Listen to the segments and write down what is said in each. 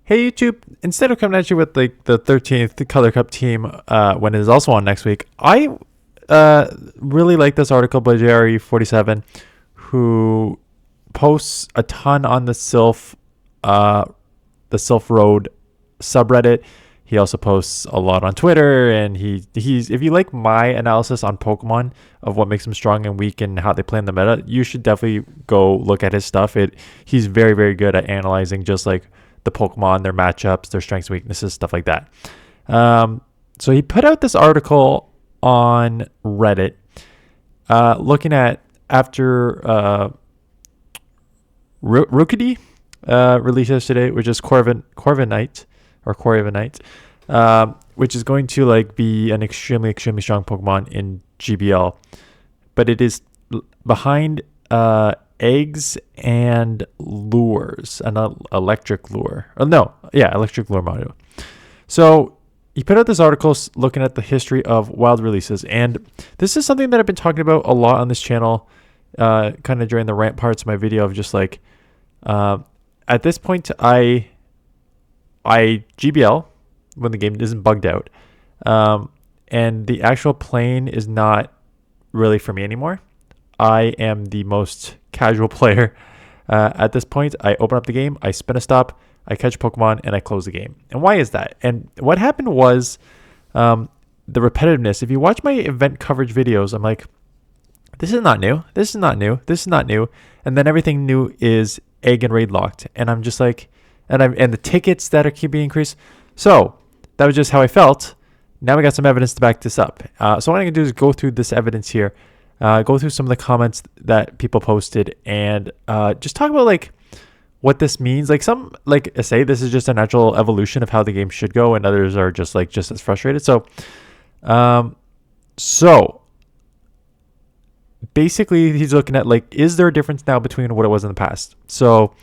Hey YouTube, instead of coming at you with like the 13th Color Cup team when it is also on next week, I really like this article by JRE47 who posts a ton on the Sylph Road subreddit. He also posts a lot on Twitter, and he's if you like my analysis on Pokemon of what makes them strong and weak and how they play in the meta, you should definitely go look at his stuff. He's very good at analyzing just like the Pokemon, their matchups, their strengths, weaknesses, stuff like that. So he put out this article on Reddit, looking at after Rookity released yesterday, which is Corviknight, which is going to like be an extremely strong Pokemon in GBL, but it is behind eggs and lures, an electric lure. Electric lure module. So he put out this article looking at the history of wild releases, and this is something that I've been talking about a lot on this channel, kind of during the rant parts of my video of just like, at this point, I GBL when the game isn't bugged out, and the actual playing is not really for me anymore. I am the most casual player at this point. I open up the game, I spin a stop, I catch Pokemon, and I close the game. And why is that? And what happened was the repetitiveness. If you watch my event coverage videos, I'm like, this is not new. This is not new. This is not new. And then everything new is egg and raid locked. And I'm just like, and the tickets that are keeping increased. So that was just how I felt. Now we got some evidence to back this up. So what I'm going to do is go through this evidence here. Go through some of the comments that people posted, and just talk about like what this means. Like some like say this is just a natural evolution of how the game should go, and others are just as frustrated. So basically he's looking at like, is there a difference now between what it was in the past? So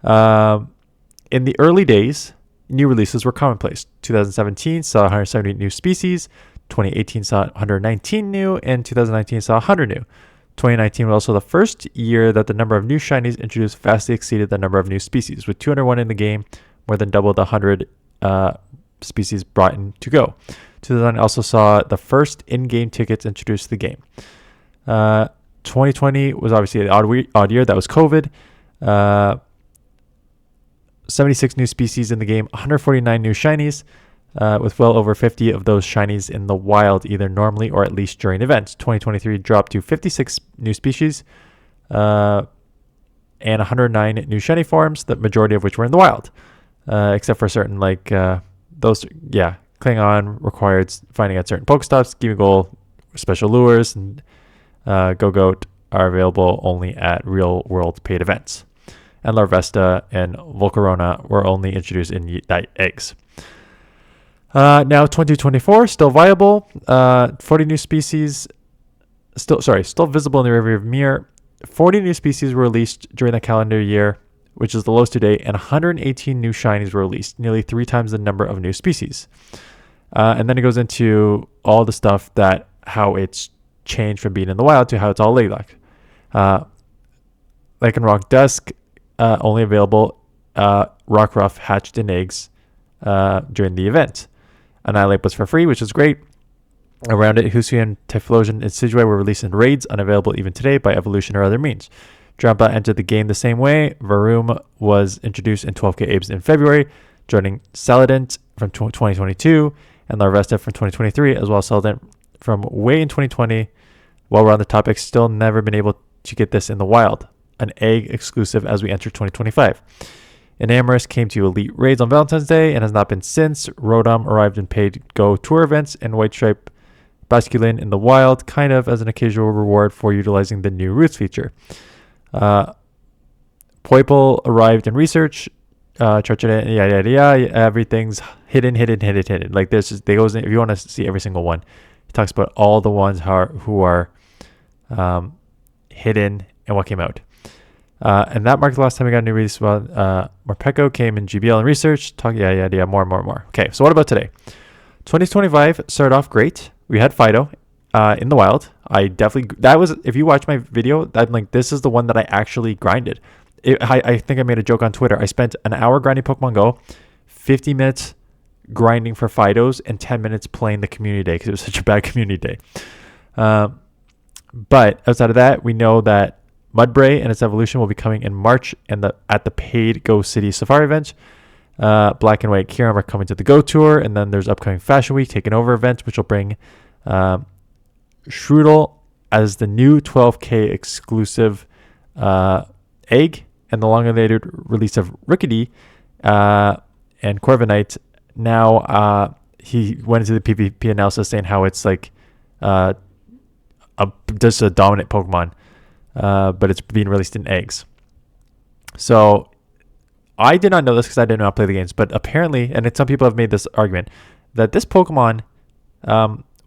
in the early days, new releases were commonplace. 2017 saw 170 new species. 2018 saw 119 new, and 2019 saw 100 new. 2019 was also the first year that the number of new shinies introduced vastly exceeded the number of new species, with 201 in the game, more than double the 100 species brought in to go. 2009 also saw the first in-game tickets introduced to the game. 2020 was obviously an odd year. That was COVID. 76 new species in the game, 149 new shinies, with well over 50 of those shinies in the wild, either normally or at least during events. 2023 dropped to 56 new species and 109 new shiny forms, the majority of which were in the wild, except for certain like Klingon required finding at certain Pokestops, Gimmighoul, special lures, and Go-Goat are available only at real-world paid events. And Larvesta and Volcarona were only introduced in eggs. Now 2024 still viable. 40 new species still visible in the rearview mirror. 40 new species were released during the calendar year, which is the lowest to date, and 118 new shinies were released, nearly 3 times the number of new species. And then it goes into all the stuff that how it's changed from being in the wild to how it's all egg-locked. Lycanroc Dusk only available. Rockruff hatched in eggs during the event. Annihilate was for free, which is great. Around it, Hisuian, Typhlosion, and Sidgeway were released in raids, unavailable even today by evolution or other means. Drampa entered the game the same way. Varoom was introduced in 12k Abes in February, joining Saladin from 2022 and Larvesta from 2023, as well as Saladin from way in 2020. While we're on the topic, still never been able to get this in the wild, an egg exclusive as we enter 2025. Enamorous came to Elite Raids on Valentine's Day and has not been since. Rotom arrived in paid Go Tour events, and White Stripe Basculin in the wild, kind of as an occasional reward for utilizing the new Roots feature. Poipole arrived in research. Everything's hidden. Like this is, they goes in, if you want to see every single one, he talks about all the ones who are hidden and what came out. And that marked the last time we got a new release. Morpeko came in GBL and research. More. Okay, so what about today? 2025 started off great. We had Fido in the wild. If you watch my video, I'm like, this is the one that I actually grinded. I think I made a joke on Twitter. I spent an hour grinding Pokemon Go, 50 minutes grinding for Fidos and 10 minutes playing the community day because it was such a bad community day. But outside of that, we know that Mudbray and its evolution will be coming in March and at the paid Go City Safari event. Black and White Kyurem are coming to the Go Tour, and then there's upcoming Fashion Week Taking Over event, which will bring Shroodle as the new 12K exclusive egg, and the long-awaited release of Rickety and Corviknight. Now he went into the PvP analysis saying how it's like just a dominant Pokemon, but it's being released in eggs. So I did not know this because I did not play the games, but apparently, and some people have made this argument, that this Pokemon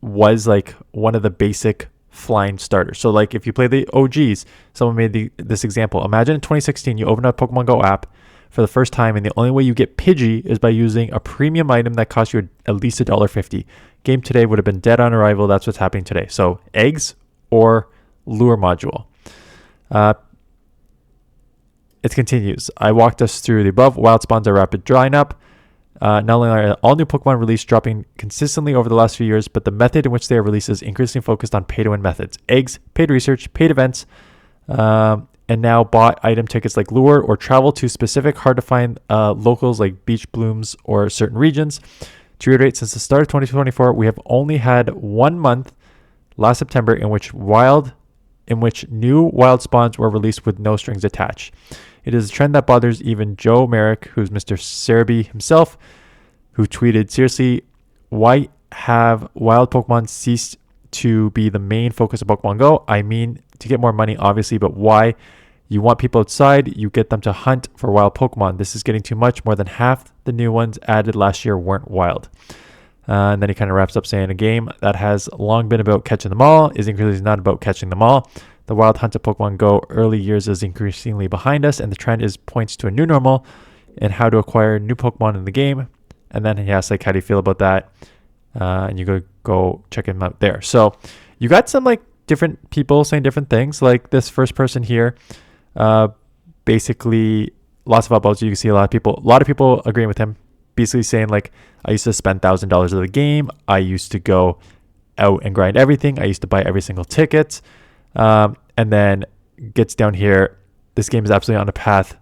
was like one of the basic flying starters. So like if you play the OGs, someone made this example. Imagine in 2016, you open up a Pokemon Go app for the first time, and the only way you get Pidgey is by using a premium item that costs you at least $1.50. Game today would have been dead on arrival. That's what's happening today. So eggs or lure module. It continues. I walked us through the above. Wild spawns are rapid drying up. Not only are all new Pokemon released dropping consistently over the last few years, but the method in which they are released is increasingly focused on pay-to-win methods. Eggs, paid research, paid events, and now bought item tickets like lure or travel to specific hard-to-find locals like beach blooms or certain regions. To reiterate, since the start of 2024, we have only had 1 month, last September, in which new wild spawns were released with no strings attached. It is a trend that bothers even Joe Merrick, who's Mr. Cerebi himself, who tweeted, seriously, why have wild Pokemon ceased to be the main focus of Pokemon Go? I mean, to get more money, obviously, but why? You want people outside, you get them to hunt for wild Pokemon. This is getting too much. More than half the new ones added last year weren't wild. And then he kind of wraps up saying, a game that has long been about catching them all is increasingly not about catching them all. The wild hunt of Pokemon Go early years is increasingly behind us, and the trend points to a new normal and how to acquire new Pokemon in the game. And then he asks, like, how do you feel about that? And you go check him out there. So you got some like different people saying different things. Like this first person here, basically lots of upvotes. You can see a lot of people agreeing with him, basically saying like, I used to spend $1,000 of the game. I used to go out and grind everything. I used to buy every single ticket. And then gets down here. This game is absolutely on a path.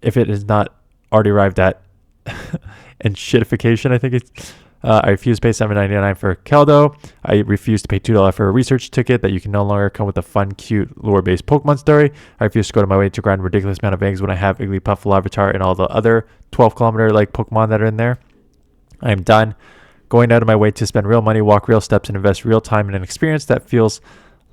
If it is not already arrived at, and shitification, I think it's. I refuse to pay $7.99 for Caldo. I refuse to pay $2 for a research ticket that you can no longer come with a fun, cute, lure-based Pokemon story. I refuse to go to my way to grind a ridiculous amount of eggs when I have Igglybuff, Larvitar, and all the other 12-kilometer like Pokemon that are in there. I am done going out of my way to spend real money, walk real steps, and invest real time in an experience that feels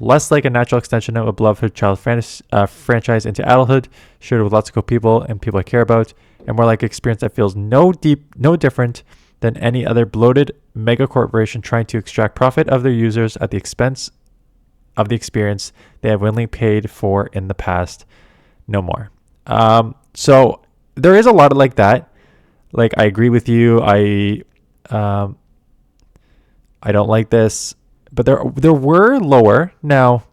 less like a natural extension of a beloved child franchise into adulthood, shared with lots of cool people and people I care about, and more like an experience that feels no different than any other bloated mega corporation trying to extract profit of their users at the expense of the experience they have willingly paid for in the past. No more. So there is a lot of like that. Like, I agree with you. I don't like this, but there were lower. Now,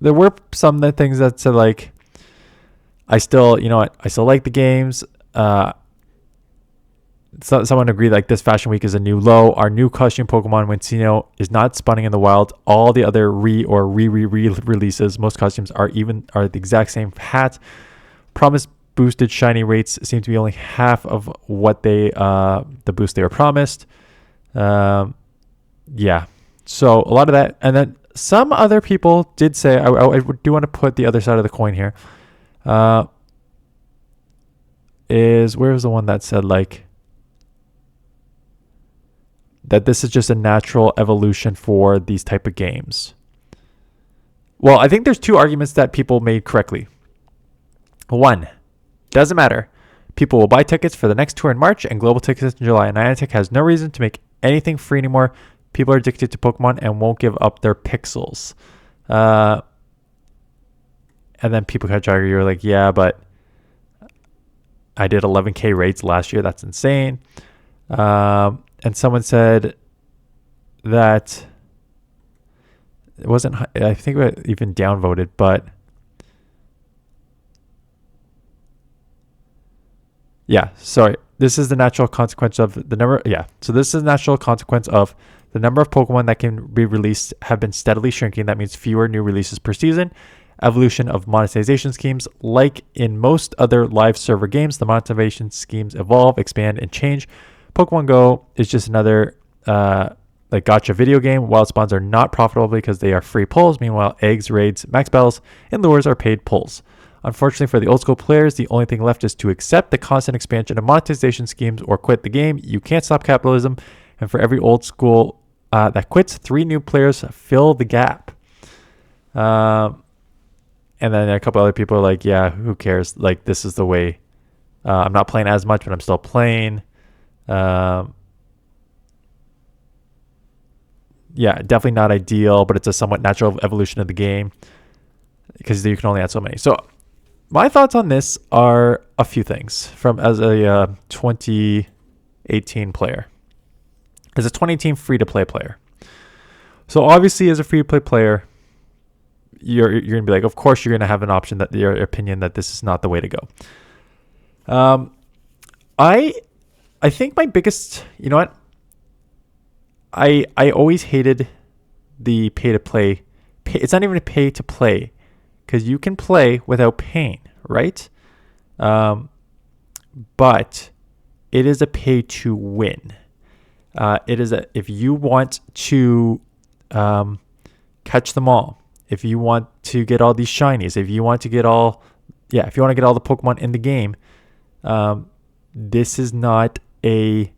there were some things that said like, I still like the games. Someone agreed like this Fashion Week is a new low. Our new costume Pokemon Wincino is not spawning in the wild. All the other re-releases, most costumes are the exact same hat. Promised boosted shiny rates seem to be only half of what the boost they were promised. Yeah. So a lot of that, and then some other people did say, I do want to put the other side of the coin here. Where's the one that said like that this is just a natural evolution for these type of games? Well, I think there's two arguments that people made correctly. One, doesn't matter. People will buy tickets for the next tour in March and global tickets in July, and Niantic has no reason to make anything free anymore. People are addicted to Pokemon and won't give up their pixels. And then people kind of argue, like, yeah, but I did 11K raids last year. That's insane. And someone said that it wasn't, I think it even downvoted, but Yeah, sorry. This is the natural consequence of the number. Yeah, so this is the natural consequence of the number of Pokemon that can be released have been steadily shrinking. That means fewer new releases per season. Evolution of monetization schemes. Like in most other live server games, the monetization schemes evolve, expand, and change. Pokemon Go is just another like gacha video game. Wild spawns are not profitable because they are free pulls. Meanwhile, eggs, raids, max battles, and lures are paid pulls. Unfortunately for the old school players, the only thing left is to accept the constant expansion of monetization schemes or quit the game. You can't stop capitalism. And for every old school that quits, 3 new players fill the gap. And then a couple other people are like, yeah, who cares? Like, this is the way. I'm not playing as much, but I'm still playing. Yeah, definitely not ideal, but it's a somewhat natural evolution of the game because you can only add so many. So my thoughts on this are a few things from as a 2018 player, as a 2018 free-to-play player. So obviously, as a free-to-play player, you're gonna be like, of course, you're gonna have an option that your opinion that this is not the way to go. I think my biggest, you know what? I always hated the pay-to-play. It's not even a pay-to-play because you can play without paying, right? But it is a pay-to-win. It is if you want to catch them all, if you want to get all these shinies, if you want to get all the Pokemon in the game, this is not a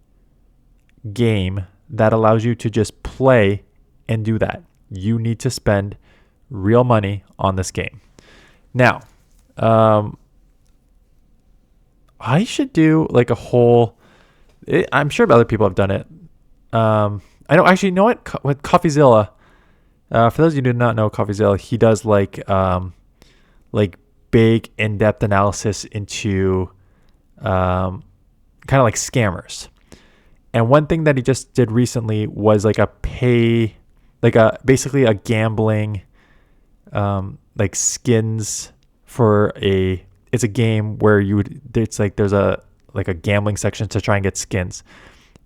game that allows you to just play and do that. You need to spend real money on this game. Now, I should do like a whole. I'm sure other people have done it. I know. Actually, you know what? With CoffeeZilla, for those of you who do not know CoffeeZilla, he does like big in-depth analysis into kind of like scammers. And one thing that he just did recently was like basically a gambling, like skins for it's a game where there's a gambling section to try and get skins.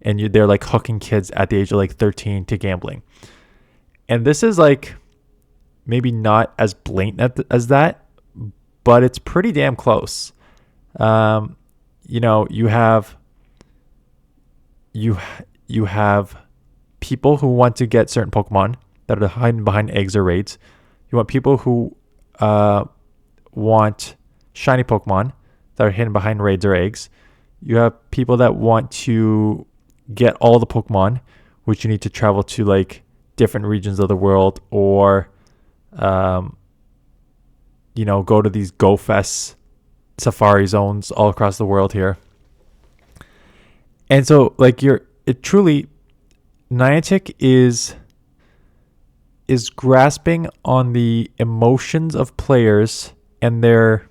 And they're like hooking kids at the age of like 13 to gambling. And this is like maybe not as blatant as that, but it's pretty damn close. You have people who want to get certain Pokemon that are hiding behind eggs or raids. You want people who want shiny Pokemon that are hidden behind raids or eggs. You have people that want to get all the Pokemon, which you need to travel to like different regions of the world or go to these Go Fest safari zones all across the world here. And so like Niantic is grasping on the emotions of players and their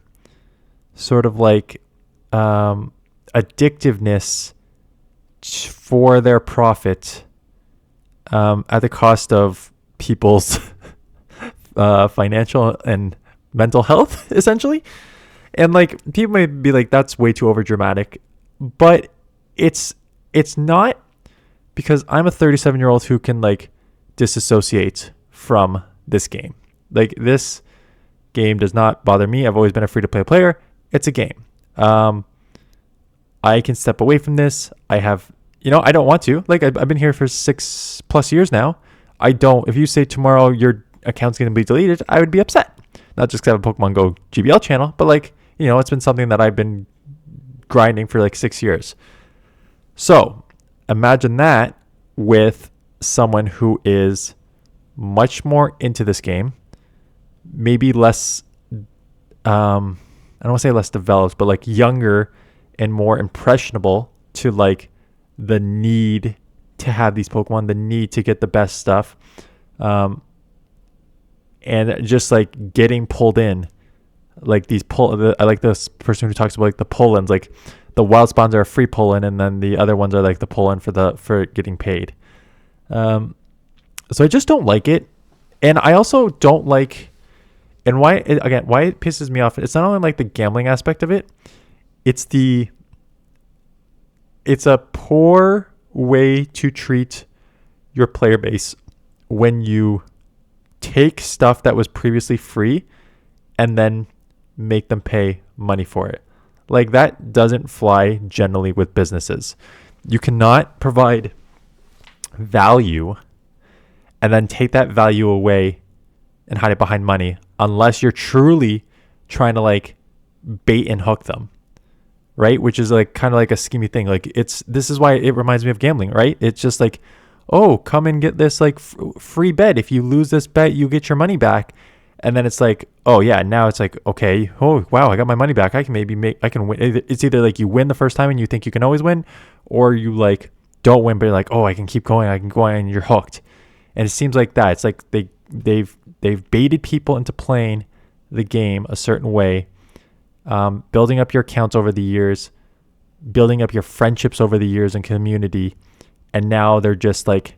sort of like addictiveness for their profit at the cost of people's financial and mental health, essentially. And like people may be like, that's way too over dramatic, but it's not, because I'm a 37-year-old who can like disassociate from this game. Like this game does not bother me. I've always been a free-to-play player. It's a game. I can step away from this. I don't want to. Like I've been here for 6+ years now. If you say tomorrow your account's going to be deleted, I would be upset. Not just because I have a Pokemon Go GBL channel, but like, it's been something that I've been grinding for like 6 years. So imagine that with someone who is much more into this game, maybe less, I don't want to say less developed, but like younger and more impressionable to like the need to have these Pokemon, the need to get the best stuff, and just like getting pulled in, like I like this person who talks about like the pull-ins, like the wild spawns are a free pull-in, and then the other ones are like the pull-in for getting paid. So I just don't like it, and I also don't like, and why it pisses me off. It's not only like the gambling aspect of it; it's the it's a poor way to treat your player base when you take stuff that was previously free and then make them pay money for it. Like, that doesn't fly generally with businesses. You cannot provide value and then take that value away and hide it behind money unless you're truly trying to like bait and hook them, right? Which is like kind of like a schemy thing. Like, this is why it reminds me of gambling, right? It's just like, oh, come and get this like free bet. If you lose this bet, you get your money back. And then it's like, oh yeah, now it's like, okay, oh wow, I got my money back. I can win. It's either like you win the first time and you think you can always win, or you like don't win, but you're like, oh, I can keep going, and you're hooked. And it seems like that. It's like they've baited people into playing the game a certain way, building up your accounts over the years, building up your friendships over the years and community, and now they're just like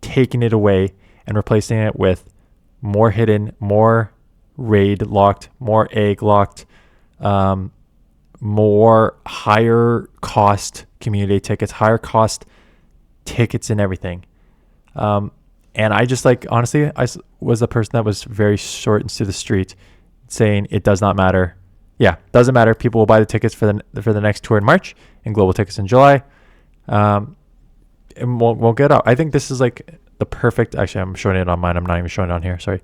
taking it away and replacing it with more hidden, more raid locked, more egg locked, more higher cost community tickets, higher cost tickets and everything. And I just like, honestly, I was a person that was very short into the street saying it does not matter. Yeah, doesn't matter. People will buy the tickets for the next tour in March and global tickets in July. And we'll get out. I think this is like the perfect, actually I'm showing it on mine. I'm not even showing it on here. Sorry.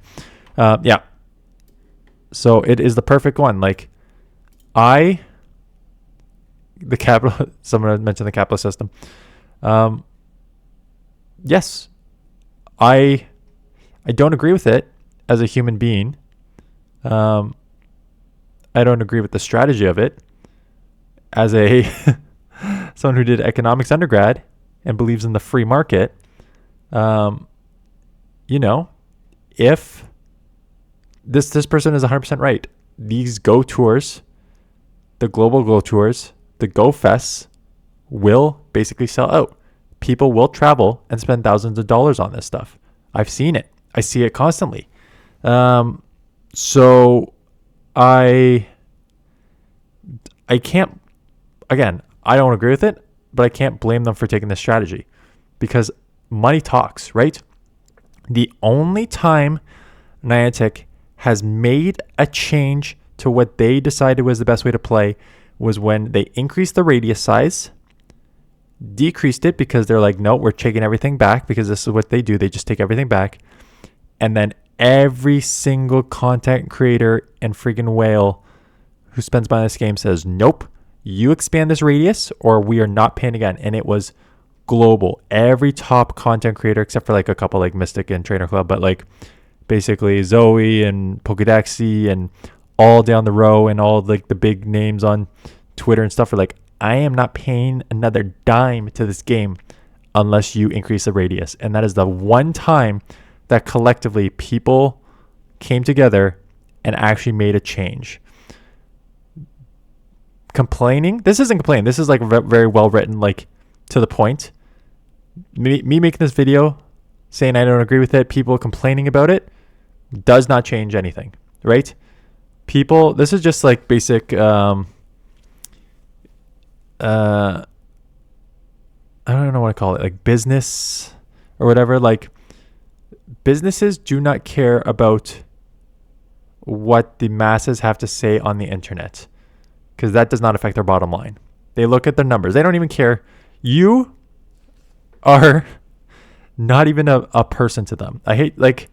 Yeah. So it is the perfect one. Like the capital, someone mentioned the capitalist system. Yes, I don't agree with it as a human being. I don't agree with the strategy of it as a someone who did economics undergrad and believes in the free market. If this person is 100% right, these Go tours, the global Go tours, the Go fests will basically sell out. People will travel and spend thousands of dollars on this stuff. I've seen it. I see it constantly. So I can't, again, I don't agree with it, but I can't blame them for taking this strategy because money talks, right? The only time Niantic has made a change to what they decided was the best way to play was when they increased the radius size, decreased it because they're like, no, we're taking everything back because this is what they do. They just take everything back. And then every single content creator and freaking whale who spends money on this game says, nope, you expand this radius or we are not paying again. And it was global. Every top content creator, except for like a couple like Mystic and Trainer Club, but like basically Zoe and Poke Daxi and all down the row and all like the big names on Twitter and stuff are like, I am not paying another dime to this game unless you increase the radius. And that is the one time that collectively people came together and actually made a change. Complaining, this isn't complaining. This is like very well written, like to the point. Me making this video saying I don't agree with it, people complaining about it does not change anything, right? People, this is just like basic, I don't know what to call it, like business or whatever. Like businesses do not care about what the masses have to say on the internet because that does not affect their bottom line. They look at their numbers. They don't even care. You are not even a person to them. I hate, like,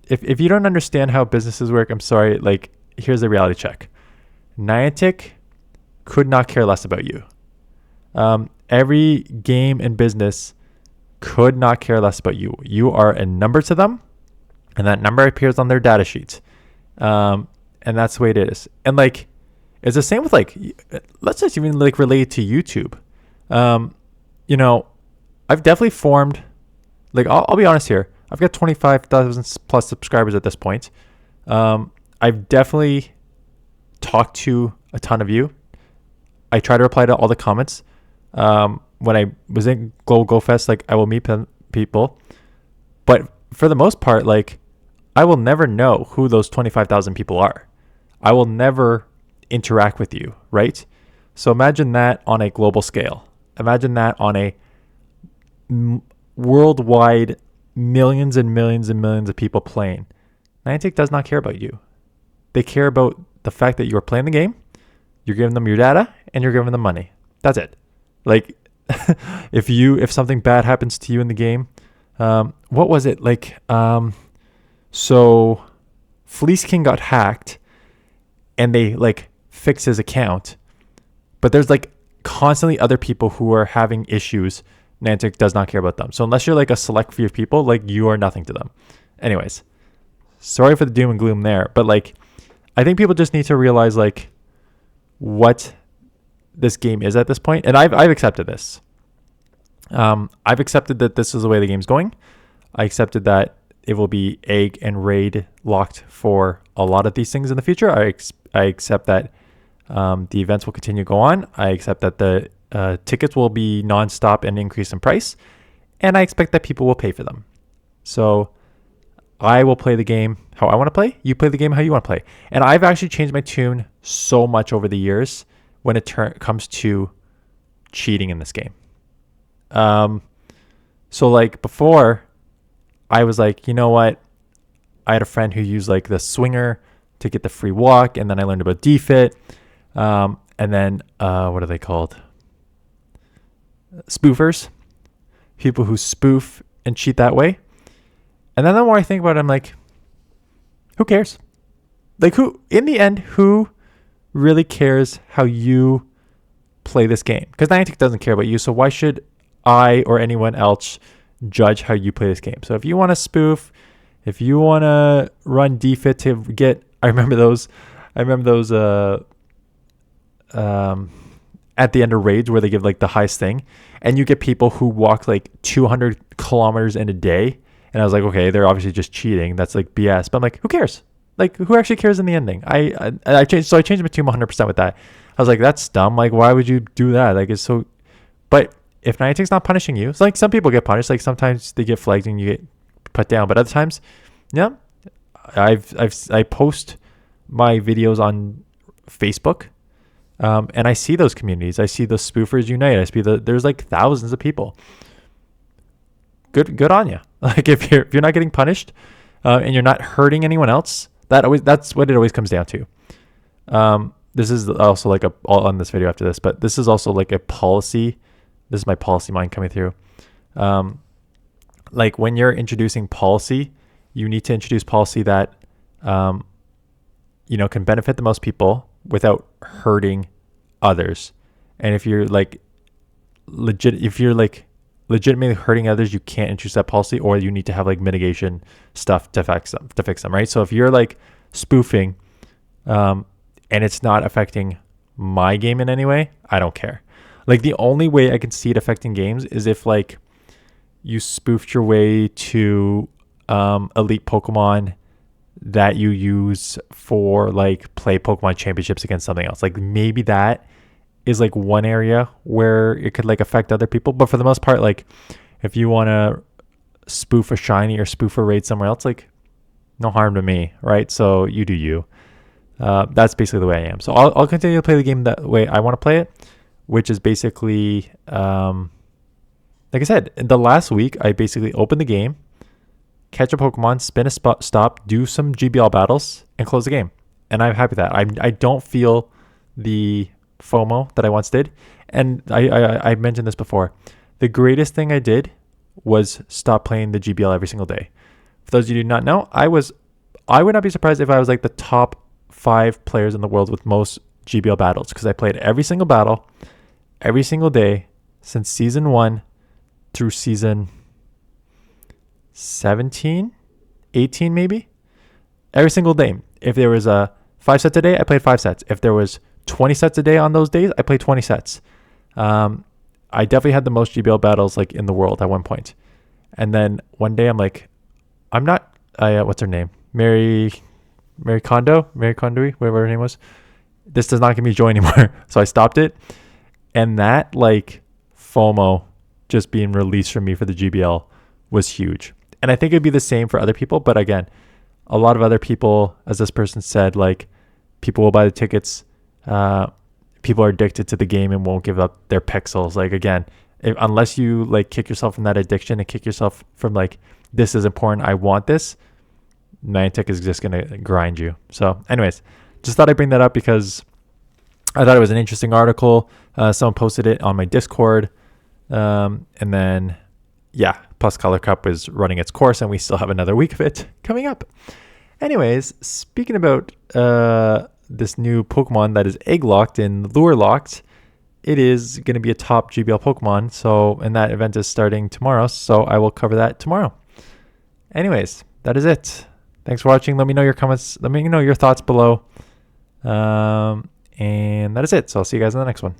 if you don't understand how businesses work, I'm sorry, like, here's the reality check. Niantic could not care less about you. Every game in business could not care less about you. You are a number to them, and that number appears on their data sheets. And that's the way it is. And, like, it's the same with, like, let's just even, like, relate to YouTube. I've definitely formed, like, I'll be honest here. I've got 25,000 plus subscribers at this point. I've definitely talked to a ton of you. I try to reply to all the comments. When I was in Go Fest, like, I will meet people. But for the most part, like, I will never know who those 25,000 people are. I will never interact with you, right? So imagine that on a global scale. Imagine that on a worldwide, millions and millions and millions of people playing. Niantic does not care about you. They care about the fact that you are playing the game, you're giving them your data, and you're giving them money. That's it. Like, if something bad happens to you in the game, what was it? Like, so Fleece King got hacked, and they like fixed his account, but there's like constantly other people who are having issues. Niantic does not care about them. So unless you're like a select few people, like you are nothing to them. Anyways, sorry for the doom and gloom there, but like I think people just need to realize like what this game is at this point. And I've accepted this. I've accepted that this is the way the game's going. I accepted that it will be egg and raid locked for a lot of these things in the future. I accept that the events will continue to go on. I accept that the tickets will be nonstop and increase in price, and I expect that people will pay for them. So I will play the game how I want to play. You play the game how you want to play. And I've actually changed my tune so much over the years when it comes to cheating in this game. So like before, I was like, you know what? I had a friend who used like the swinger to get the free walk, and then I learned about defit. And then what are they called? Spoofers. People who spoof and cheat that way. And then the more I think about it, I'm like, who cares? Like, who, in the end, who really cares how you play this game? Because Niantic doesn't care about you, so why should I or anyone else judge how you play this game? So if you want to spoof, if you want to run defit to get, I remember those at the end of raids where they give like the highest thing, and you get people who walk like 200 kilometers in a day. And I was like, okay, they're obviously just cheating. That's like BS. But I'm like, who cares? Like, who actually cares in the ending? I changed my tune 100% with that. I was like, that's dumb. Like, why would you do that? Like, it's so. But if Niantic's not punishing you, it's like some people get punished. Like sometimes they get flagged and you get put down. But other times, yeah, I post my videos on Facebook. And I see those communities. I see the spoofers unite. I see there's like thousands of people. Good on you. Like if you're not getting punished, and you're not hurting anyone else, that's what it always comes down to. This is also like I'll on this video after this, but this is also like a policy. This is my policy mind coming through. Like when you're introducing policy, you need to introduce policy that, can benefit the most people without hurting others. And if you're like legitimately hurting others, you can't introduce that policy, or you need to have like mitigation stuff to fix them, right? So if you're like spoofing, and it's not affecting my game in any way, I don't care. Like the only way I can see it affecting games is if like you spoofed your way to elite Pokemon that you use for like play Pokemon championships against something else. Like maybe that is like one area where it could like affect other people. But for the most part, like if you want to spoof a shiny or spoof a raid somewhere else, like no harm to me, right? So you do you. That's basically the way I am. So I'll continue to play the game that way I want to play it, which is basically, like I said, in the last week, I basically opened the game, catch a Pokemon, spin a stop, do some GBL battles, and close the game. And I'm happy with that. I don't feel the FOMO that I once did. And I mentioned this before. The greatest thing I did was stop playing the GBL every single day. For those of you who do not know, I would not be surprised if I was like the top 5 players in the world with most GBL battles, because I played every single battle, every single day since season 1 through season 17, 18 maybe. Every single day. If there was 5 sets a day, I played 5 sets. If there was 20 sets a day on those days, I played 20 sets. I definitely had the most GBL battles like in the world at one point. And then one day I'm like, what's her name? Mary Kondo, whatever her name was. This does not give me joy anymore. So I stopped it. And that like FOMO just being released from me for the GBL was huge. And I think it'd be the same for other people. But again, a lot of other people, as this person said, like people will buy the tickets. people are addicted to the game and won't give up their pixels. Like, again, unless you like kick yourself from that addiction and kick yourself from like, this is important, I want this, Niantic is just gonna grind you. So anyways, just thought I'd bring that up because I thought it was an interesting article. Someone posted it on my Discord, and then plus Color Cup is running its course and we still have another week of it coming up. Anyways, speaking about this new Pokemon that is egg locked and lure locked, it is going to be a top GBL Pokemon. So, and that event is starting tomorrow. So I will cover that tomorrow. Anyways, that is it. Thanks for watching. Let me know your comments. Let me know your thoughts below. And that is it. So I'll see you guys in the next one.